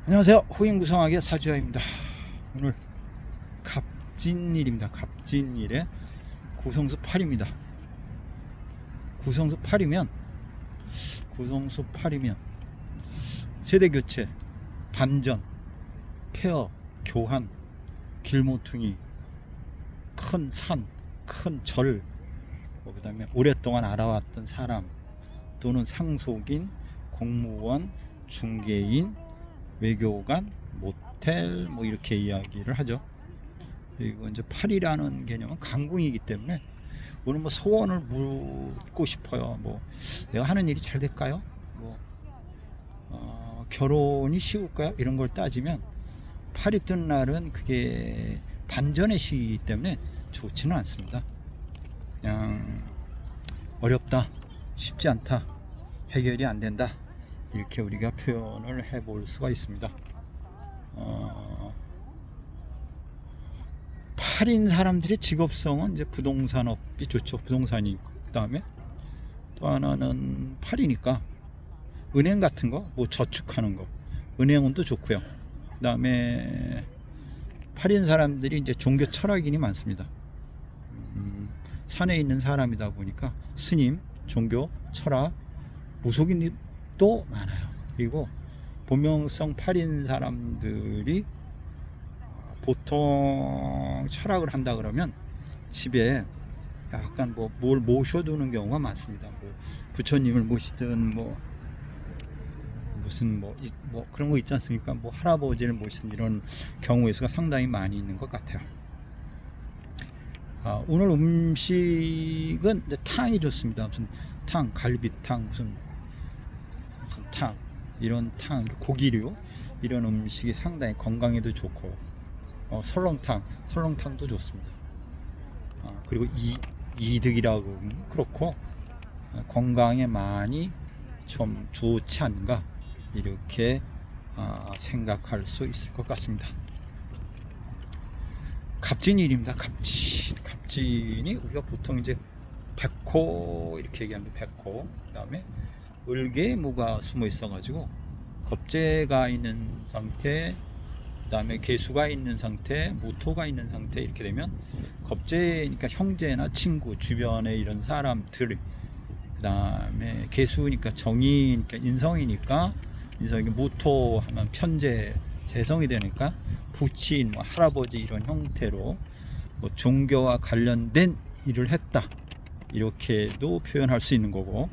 안녕하세요. 호인구성학의 사주야입니다. 오늘 갑진일입니다. 갑진일에 구성수 8입니다. 구성수 8이면 세대교체, 반전, 폐허, 교환, 길모퉁이, 큰 산, 큰 절, 그 다음에 오랫동안 알아왔던 사람 또는 상속인, 공무원, 중개인, 외교관, 모텔 이렇게 이야기를 하죠. 그리고 이제 8이라는 개념은 강궁이기 때문에 오늘 소원을 묻고 싶어요. 내가 하는 일이 잘 될까요? 결혼이 쉬울까요? 이런 걸 따지면 8이 뜬 날은 그게 반전의 시기이기 때문에 좋지는 않습니다. 그냥 어렵다, 쉽지 않다, 해결이 안 된다, 이렇게 우리가 표현을 해볼 수가 있습니다. 8인 사람들의 직업성은 이제 부동산업이 좋죠. 부동산이 있고, 그 다음에 또 하나는 8이니까 은행 같은 거, 저축하는 거, 은행은 또 좋고요. 그 다음에 8인 사람들이 이제 종교 철학인이 많습니다. 산에 있는 사람이다 보니까 스님, 종교, 철학, 무속인도 많아요. 그리고 본명성 8인 사람들이 보통 철학을 한다 그러면 집에 약간 뭘 모셔두는 경우가 많습니다. 부처님을 모시든 무슨 그런 거 있지 않습니까? 할아버지를 모시는 이런 경우의 수가 상당히 많이 있는 것 같아요. 오늘 음식은 이제 탕이 좋습니다. 무슨 탕, 갈비탕, 무슨 탕, 이런 탕, 고기류 이런 음식이 상당히 건강에도 좋고, 설렁탕도 좋습니다. 그리고 이득이라고 그렇고 건강에 많이 좀 좋지 않은가, 이렇게 생각할 수 있을 것 같습니다. 갑진일입니다. 갑진이 우리가 보통 이제 백호 이렇게 얘기합니다. 백호. 그다음에 을개무가 숨어 있어가지고 겁재가 있는 상태, 그다음에 개수가 있는 상태, 무토가 있는 상태, 이렇게 되면 겁재니까 형제나 친구, 주변에 이런 사람들, 그다음에 개수니까 정이니까 인성이니까 무토 하면 편재, 재성이 되니까 부친, 할아버지 이런 형태로 종교와 관련된 일을 했다, 이렇게도 표현할 수 있는 거고,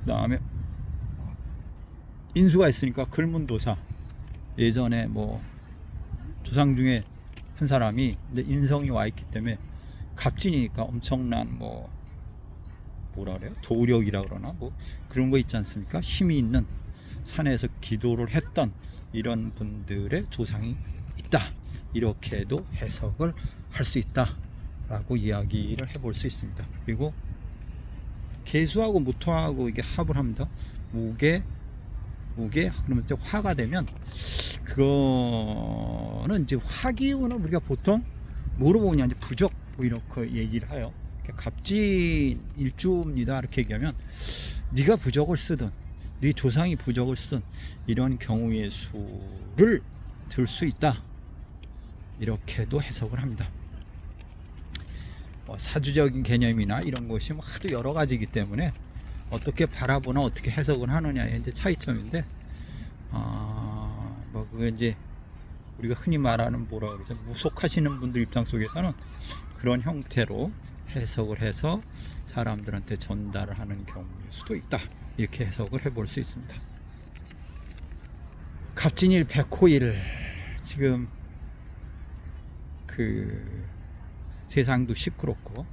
그 다음에 인수가 있으니까 글문도사, 예전에 조상 중에 한 사람이 인성이 와 있기 때문에 갑진이니까 엄청난 뭐라 그래요? 도력이라 그러나 그런 거 있지 않습니까? 힘이 있는, 산에서 기도를 했던 이런 분들의 조상이 있다, 이렇게도 해석을 할 수 있다 라고 이야기를 해볼 수 있습니다. 그리고 개수하고 무토하고 이게 합을 합니다. 무게 그러면 이제 화가 되면, 그거는 이제 화기운을 우리가 보통 뭐로 보냐, 이제 부적 이렇게 얘기를 해요. 갑진 일주입니다 이렇게 얘기하면, 네가 부적을 쓰든 네 조상이 부적을 쓰든 이런 경우의 수를 들 수 있다, 이렇게도 해석을 합니다. 사주적인 개념이나 이런 것이 하도 여러 가지이기 때문에 어떻게 바라보나 어떻게 해석을 하느냐의 이제 차이점인데, 그게 이제 우리가 흔히 말하는 뭐라 그러죠, 무속하시는 분들 입장 속에서는 그런 형태로 해석을 해서 사람들한테 전달을 하는 경우일 수도 있다, 이렇게 해석을 해볼 수 있습니다. 갑진일 백호일, 지금 세상도 시끄럽고,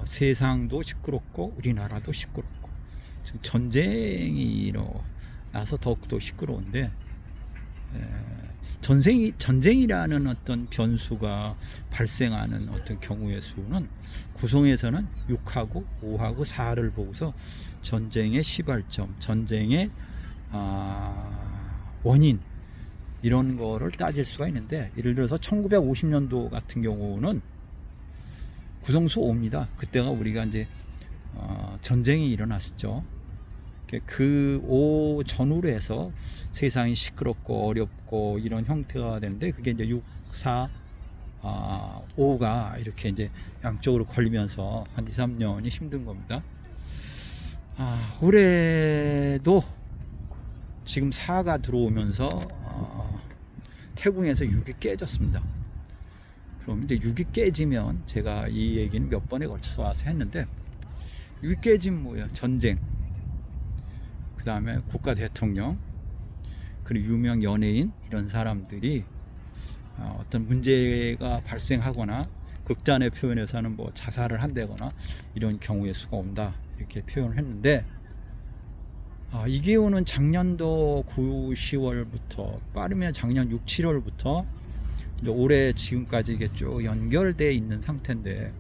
세상도 시끄럽고 우리나라도 시끄럽고, 지금 전쟁이 일어나서 더욱더 시끄러운데, 전쟁이라는 어떤 변수가 발생하는 어떤 경우의 수는 구성에서는 6하고 5하고 4를 보고서 전쟁의 시발점, 전쟁의 원인, 이런 거를 따질 수가 있는데, 예를 들어서 1950년도 같은 경우는 구성수 5입니다. 그때가 우리가 이제 전쟁이 일어났었죠. 그 전후로 해서 세상이 시끄럽고 어렵고 이런 형태가 되는데, 그게 이제 6, 4, 5가 이렇게 이제 양쪽으로 걸리면서 한 2, 3년이 힘든 겁니다. 올해도 지금 4가 들어오면서 태궁에서 6이 깨졌습니다. 그럼 이제 6이 깨지면, 제가 이 얘기는 몇 번에 걸쳐서 와서 했는데, 6이 깨지면 뭐예요? 전쟁, 그 다음에 국가 대통령, 그리고 유명 연예인, 이런 사람들이 어떤 문제가 발생하거나, 극단의 표현에서는 뭐 자살을 한다거나 이런 경우의 수가 온다, 이렇게 표현을 했는데, 이 기운은 작년도 9, 10월부터 빠르면 작년 6, 7월부터 올해 지금까지 이게 쭉 연결되어 있는 상태인데,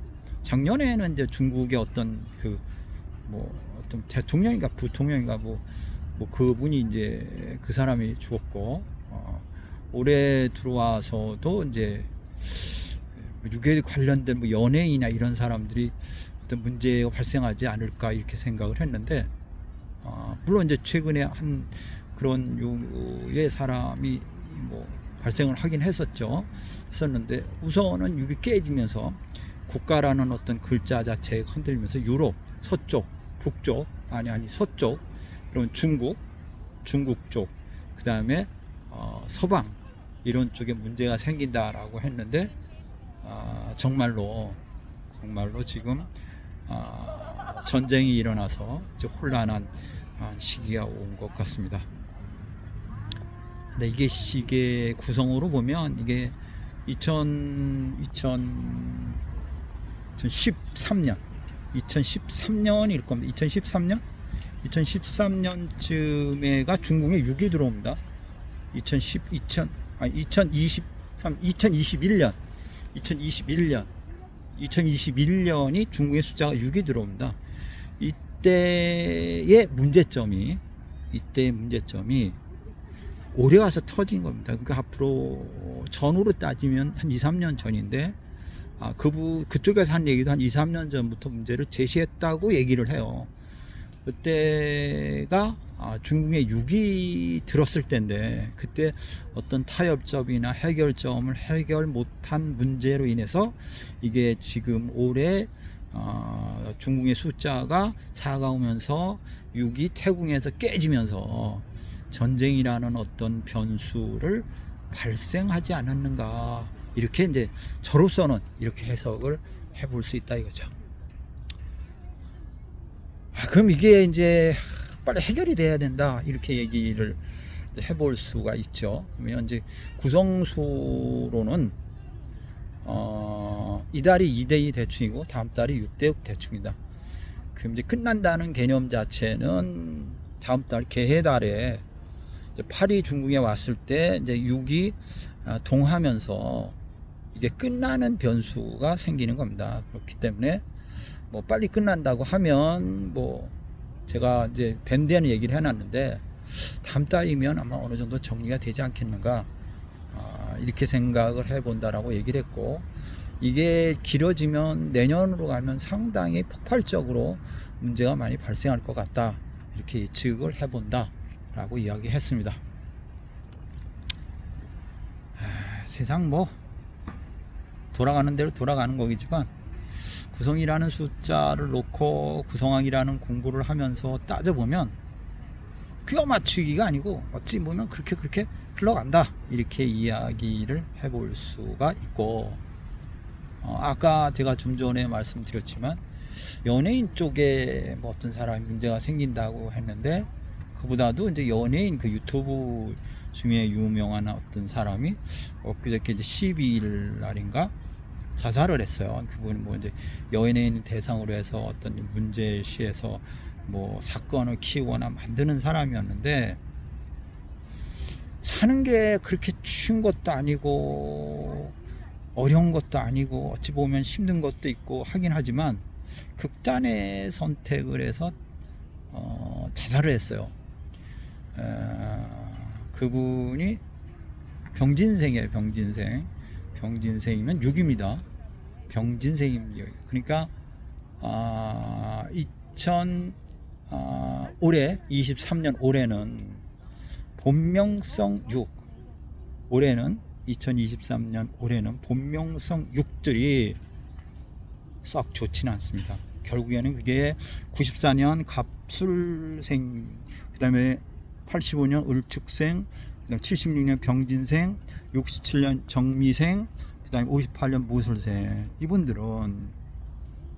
작년에는 이제 중국의 어떤 어떤 대통령인가 부통령인가 그분이 이제 그 사람이 죽었고, 올해 들어와서도 이제 육에 관련된 뭐 연예인이나 이런 사람들이 어떤 문제가 발생하지 않을까 이렇게 생각을 했는데, 물론 이제 최근에 한 그런 유의 사람이 뭐 발생을 하긴 했었는데, 우선은 육이 깨지면서 국가라는 어떤 글자 자체가 흔들면서 유럽, 서쪽, 북쪽, 서쪽, 그런 중국 쪽, 그 다음에 서방, 이런 쪽에 문제가 생긴다라고 했는데, 정말로 지금 전쟁이 일어나서 이제 혼란한 시기가 온 것 같습니다. 근데 이게 시계 구성으로 보면, 이게 2013년일 겁니다. 2013년쯤에가 중국에 6이 들어옵니다. 2021년이 중국의 숫자가 6이 들어옵니다. 이때의 문제점이 올해 와서 터진 겁니다. 그러니까 앞으로 전후로 따지면 한 2, 3년 전인데, 그쪽에서 한 얘기도 한 2, 3년 전부터 문제를 제시했다고 얘기를 해요. 그때가 중국에 6이 들었을 때인데, 그때 어떤 타협점이나 해결점을 해결 못한 문제로 인해서 이게 지금 올해 중국의 숫자가 4가 오면서 6이 태궁에서 깨지면서 전쟁이라는 어떤 변수를 발생하지 않았는가, 이렇게 이제 저로서는 이렇게 해석을 해볼 수 있다 이거죠. 그럼 이게 이제 빨리 해결이 돼야 된다, 이렇게 얘기를 해볼 수가 있죠. 그러면 이제 구성수로는 이달이 2대2 대충이고 다음 달이 6대6 대충이다. 그럼 이제 끝난다는 개념 자체는 다음 달 개해달에 8이 중국에 왔을 때 이제 6이 동하면서 이게 끝나는 변수가 생기는 겁니다. 그렇기 때문에 뭐 빨리 끝난다고 하면, 뭐 제가 이제 밴드에는 얘기를 해놨는데, 다음 달이면 아마 어느 정도 정리가 되지 않겠는가, 이렇게 생각을 해본다라고 얘기를 했고, 이게 길어지면 내년으로 가면 상당히 폭발적으로 문제가 많이 발생할 것 같다, 이렇게 예측을 해본다 라고 이야기했습니다. 세상 뭐 돌아가는 대로 돌아가는 거겠지만, 구성이라는 숫자를 놓고 구성학이라는 공부를 하면서 따져보면 꿰어 맞추기가 아니고 어찌 보면 그렇게 흘러간다, 이렇게 이야기를 해볼 수가 있고, 아까 제가 좀 전에 말씀드렸지만 연예인 쪽에 뭐 어떤 사람이 문제가 생긴다고 했는데, 그보다도 이제 연예인 그 유튜브 중에 유명한 어떤 사람이 그저께 이제 12일 날인가 자살을 했어요. 그분은 뭐 이제 연예인 대상으로 해서 어떤 문제시에서 뭐 사건을 키우거나 만드는 사람이었는데, 사는 게 그렇게 쉬운 것도 아니고 어려운 것도 아니고 어찌 보면 힘든 것도 있고 하긴 하지만, 극단의 선택을 해서 자살을 했어요. 그분이 병진생이에요. 병진생이면 6입니다. 병진생입니다. 그러니까 올해 23년 올해는 본명성 6, 올해는 2023년 올해는 본명성 6들이 썩 좋지는 않습니다. 결국에는 그게 94년 갑술생, 그 다음에 85년 을축생, 그 다음에 76년 병진생, 67년 정미생, 그 다음에 58년 무술생, 이분들은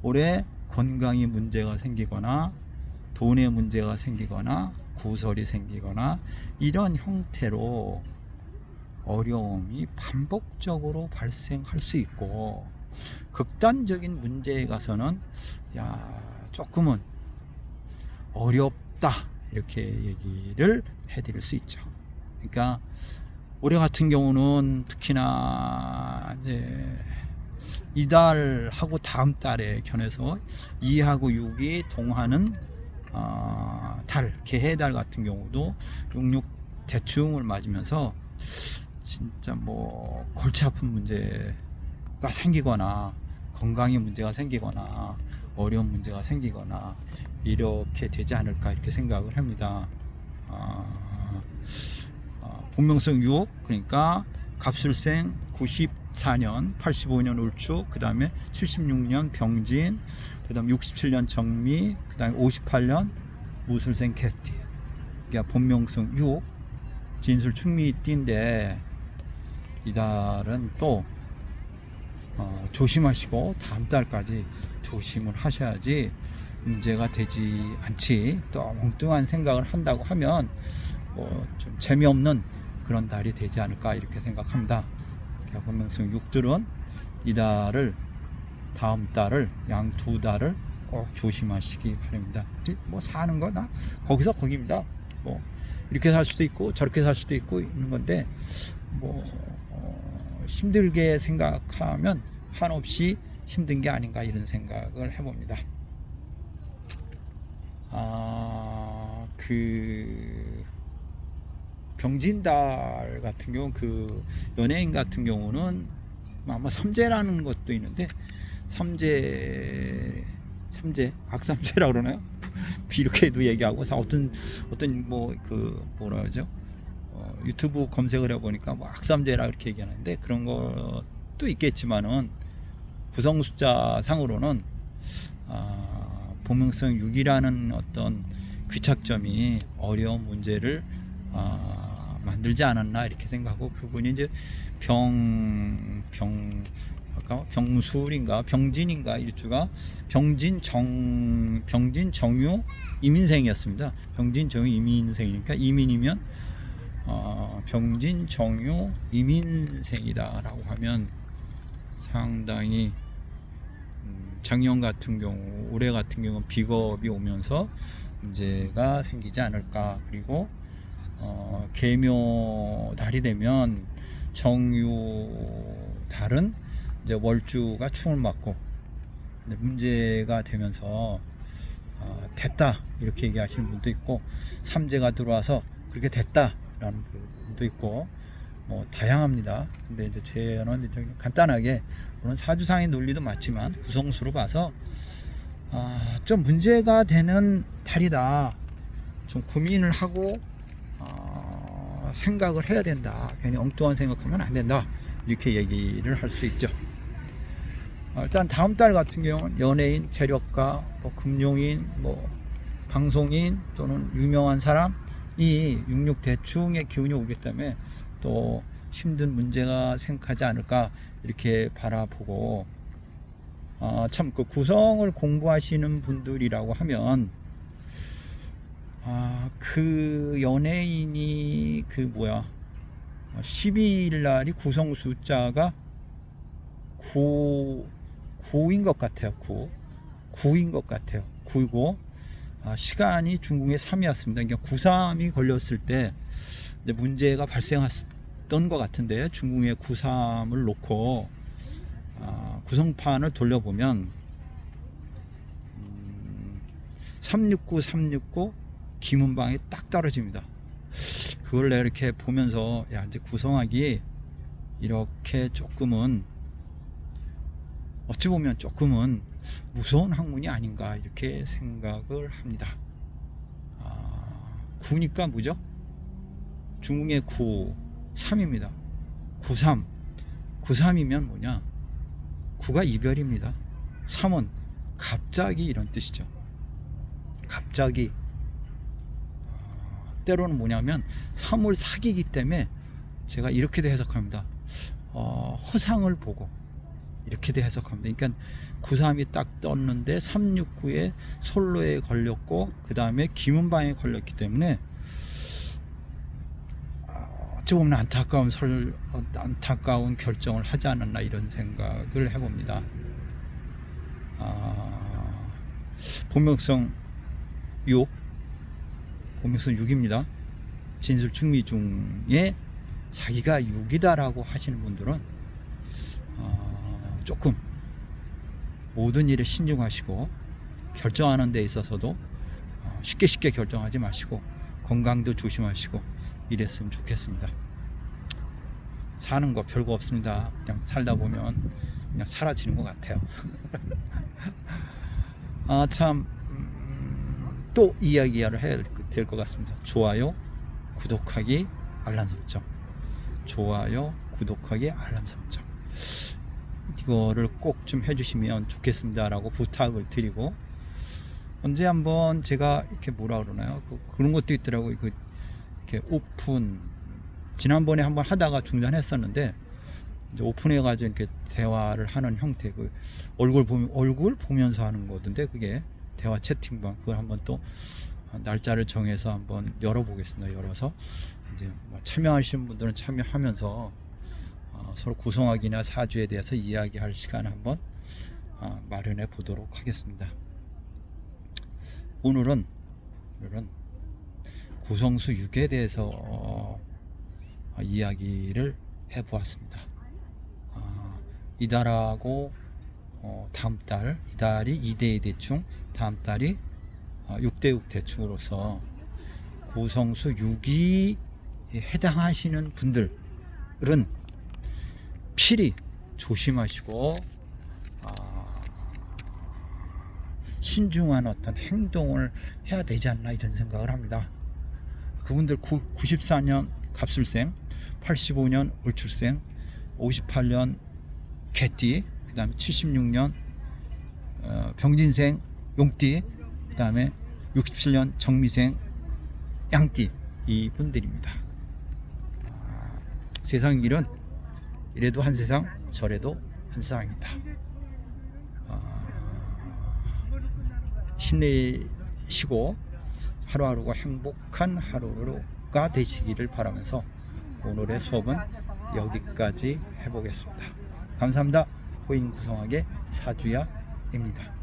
올해 건강에 문제가 생기거나 돈에 문제가 생기거나 구설이 생기거나 이런 형태로 어려움이 반복적으로 발생할 수 있고, 극단적인 문제에 가서는 조금은 어렵다 이렇게 얘기를 해드릴 수 있죠. 그러니까 올해 같은 경우는 특히나 이제 이달하고 다음 달에 견해서 2하고 6이 동하는 달, 개해달 같은 경우도 66 대충을 맞으면서 진짜 뭐 골치 아픈 문제가 생기거나 건강에 문제가 생기거나 어려운 문제가 생기거나 이렇게 되지 않을까 이렇게 생각을 합니다. 본명성 6, 그러니까 갑술생 94년 85년 울축, 그 다음에 76년 병진, 그 다음에 67년 정미, 그 다음에 58년 무술생 개띠. 그러니까 본명성 6 진술 충미띠인데 이달은 또 조심하시고 다음 달까지 조심을 하셔야지 문제가 되지 않지. 또 엉뚱한 생각을 한다고 하면 뭐 좀 재미없는 그런 달이 되지 않을까 이렇게 생각합니다. 본명성 6들은 이달을, 다음 달을, 양 두 달을 꼭 조심하시기 바랍니다. 뭐 사는 거 나 거기서 거기입니다. 뭐 이렇게 살 수도 있고 저렇게 살 수도 있고 있는 건데 뭐 힘들게 생각하면 한없이 힘든 게 아닌가 이런 생각을 해봅니다. 그 병진달 같은 경우, 그 연예인 같은 경우는 아마 삼재라는 것도 있는데 삼재 악삼재라고 그러나요? 이렇게도 얘기하고 어떤 뭐 그 뭐라 그러죠? 유튜브 검색을 해보니까 뭐 악삼재라 이렇게 얘기하는데 그런 것도 있겠지만은 구성 숫자 상으로는 본명성 6이라는 어떤 귀착점이 어려운 문제를 만들지 않았나 이렇게 생각하고, 그분이 이제 병술인가 병진인가 일주가 병진 정유 이민생이었습니다. 병진 정유 이민생이니까 이민이면 병진 정유 이민생이다라고 하면 상당히 작년 같은 경우, 올해 같은 경우는 비겁이 오면서 문제가 생기지 않을까. 그리고 계묘 달이 되면 정유 달은 이제 월주가 충을 맞고 문제가 되면서 됐다 이렇게 얘기하시는 분도 있고, 삼재가 들어와서 그렇게 됐다라는 분도 있고, 뭐 다양합니다. 근데 이제 저는 이제 간단하게, 물론 사주상의 논리도 맞지만 구성수로 봐서 좀 문제가 되는 달이다, 좀 고민을 하고 생각을 해야 된다, 괜히 엉뚱한 생각하면 안 된다 이렇게 얘기를 할 수 있죠. 일단 다음 달 같은 경우는 연예인, 재력가, 뭐 금융인, 뭐 방송인 또는 유명한 사람이 66 대충의 기운이 오기 때문에 또 힘든 문제가 생기지 않을까 이렇게 바라보고, 참 그 구성을 공부하시는 분들이라고 하면 그 연예인이 12일 날이 구성 숫자가 9인 것 같아요. 9인 것 같아요. 9이고 시간이 중궁의 3이었습니다. 그러니까 93이 걸렸을 때 이제 문제가 발생했던 것 같은데, 중궁의 93을 놓고 구성판을 돌려보면 369, 369 김은방이 딱 떨어집니다. 그걸 내가 이렇게 보면서 이제 구성하기 이렇게 조금은 어찌 보면 조금은 무서운 학문이 아닌가 이렇게 생각을 합니다. 9니까 뭐죠? 중궁의 9, 3입니다. 93. 93이면 뭐냐? 9가 이별입니다. 3은 갑자기 이런 뜻이죠. 갑자기. 때로는 뭐냐면 3을 사귀기 때문에 제가 이렇게도 해석합니다. 허상을 보고 이렇게도 해석합니다. 그러니까 93이 딱 떴는데 369에 솔로에 걸렸고 그 다음에 김은방에 걸렸기 때문에 어찌 보면 안타까운 결정을 하지 않았나 이런 생각을 해봅니다. 본명성 6, 본명성 6입니다. 진술 충미 중에 자기가 6이다라고 하시는 분들은 조금 모든 일에 신중하시고 결정하는 데 있어서도 쉽게 결정하지 마시고 건강도 조심하시고 이랬으면 좋겠습니다. 사는 거 별거 없습니다. 그냥 살다 보면 그냥 사라지는 것 같아요. 또 이야기를 해야 될 것 같습니다. 좋아요, 구독하기, 알람 설정. 좋아요, 구독하기, 알람 설정. 이거를 꼭 좀 해주시면 좋겠습니다라고 부탁을 드리고, 언제 한번 제가 이렇게 뭐라 그러나요? 그런 것도 있더라고요. 이렇게 오픈, 지난번에 한번 하다가 중단했었는데 이제 오픈해가지고 이렇게 대화를 하는 형태, 얼굴 보면서 하는 거던데 그게 대화 채팅방, 그걸 한번 또 날짜를 정해서 한번 열어보겠습니다. 열어서 이제 참여하시는 분들은 참여하면서 서로 구성학이나 사주에 대해서 이야기할 시간을 한번 마련해 보도록 하겠습니다. 오늘은 구성수 6에 대해서 이야기를 해 보았습니다. 이달하고 다음 달, 이달이 2대2 대충, 다음 달이 6대6 대충으로서 구성수 6이 해당하시는 분들은 필히 조심하시고 신중한 어떤 행동을 해야 되지 않나 이런 생각을 합니다. 그분들 94년 갑술생, 85년 을출생, 58년 개띠, 그 다음에 76년 병진생 용띠, 그 다음에 67년 정미생 양띠, 이분들입니다. 세상 일은 이래도 한 세상, 저래도 한 세상입니다. 힘내시고 하루하루가 행복한 하루가 되시기를 바라면서 오늘의 수업은 여기까지 해보겠습니다. 감사합니다. 호인 구성학의 사주야입니다.